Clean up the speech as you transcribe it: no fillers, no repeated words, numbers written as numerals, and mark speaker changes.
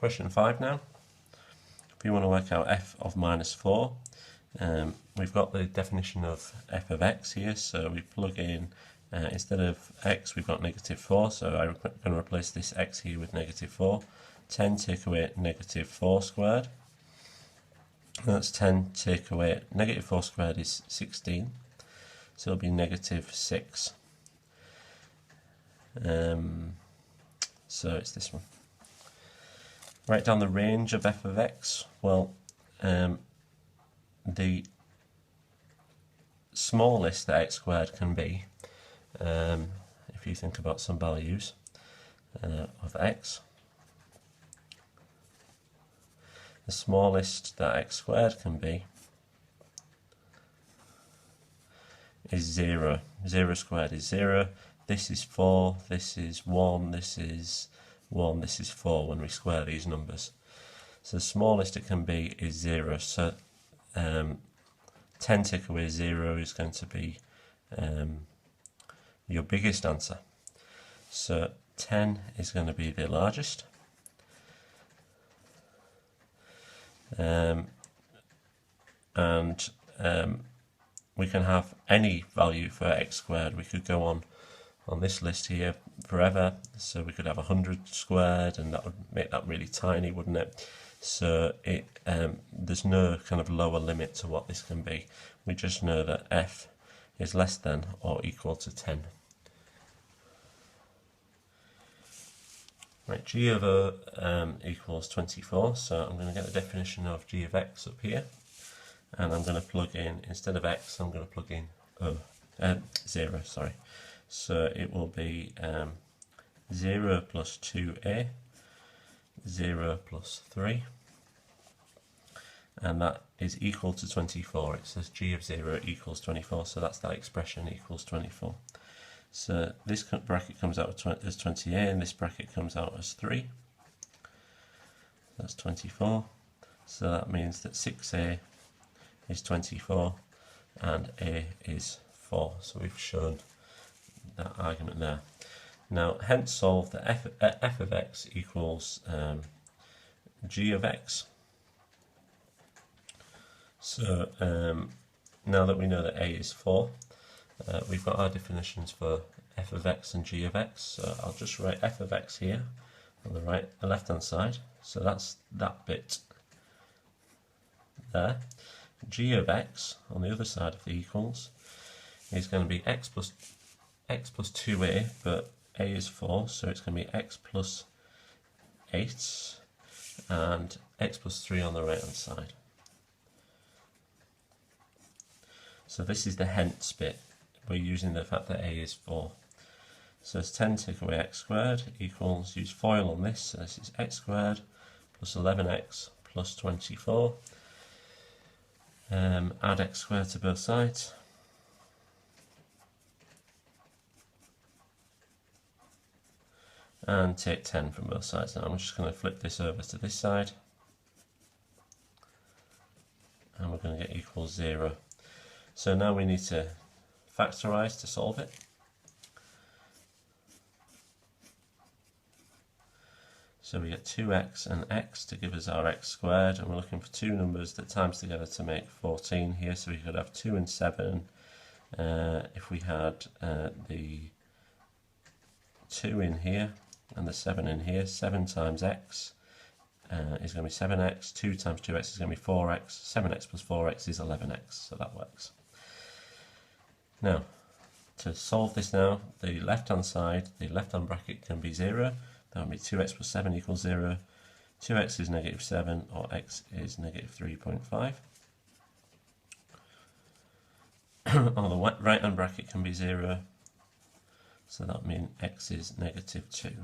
Speaker 1: Question 5 now. If you want to work out f of minus 4, we've got the definition of f of x here, so we plug in, instead of x we've got negative 4, so I'm going to replace this x here with negative 4. 10 take away negative 4 squared. That's 10 take away negative 4 squared is 16, so it'll be negative 6. So it's this one. Write down the range of f of x. Well, the smallest that x squared can be, if you think about some values of x, the smallest that x squared can be is 0. 0 squared is 0. This is 4, this is 1, this is 1, this is 4 when we square these numbers. So the smallest it can be is 0. So 10 take away 0 is going to be your biggest answer. So 10 is going to be the largest. We can have any value for x squared. We could go on this list here forever, so we could have 100 squared, and that would make that really tiny, wouldn't it? So there's no kind of lower limit to what this can be. We just know that f is less than or equal to 10. Right, g of o equals 24, so I'm going to get the definition of g of x up here, and I'm going to plug in, instead of x, I'm going to plug in 0, sorry. So it will be 0 plus 2a, 0 plus 3, and that is equal to 24. It says g of 0 equals 24, so that's that expression equals 24. So this bracket comes out as 20a, and this bracket comes out as 3. That's 24. So that means that 6a is 24, and a is 4. So we've shown that argument there. Now, hence solve that f of x equals g of x. So now that we know that a is 4, we've got our definitions for f of x and g of x. So I'll just write f of x here on the left hand side. So that's that bit there. G of x on the other side of the equals is going to be x plus 2a, but a is 4, so it's going to be x plus 8 and x plus 3 on the right hand side. So this is the hence bit. We're using the fact that a is 4. So it's 10 take away x squared equals, use FOIL on this, so this is x squared plus 11x plus 24. Add x squared to both sides. And take 10 from both sides. Now I'm just going to flip this over to this side, and we're going to get equals 0. So now we need to factorise to solve it. So we get 2x and x to give us our x squared, and we're looking for two numbers that times together to make 14 here, so we could have 2 and 7 if we had the 2 in here and the 7 in here. 7 times x is going to be 7x, 2 times 2x is going to be 4x, 7x plus 4x is 11x, so that works. Now, to solve this now, the left-hand side, the left-hand bracket can be 0, that would be 2x plus 7 equals 0, 2x is negative 7, or x is negative 3.5. Or the right-hand bracket can be 0, so that means x is negative 2.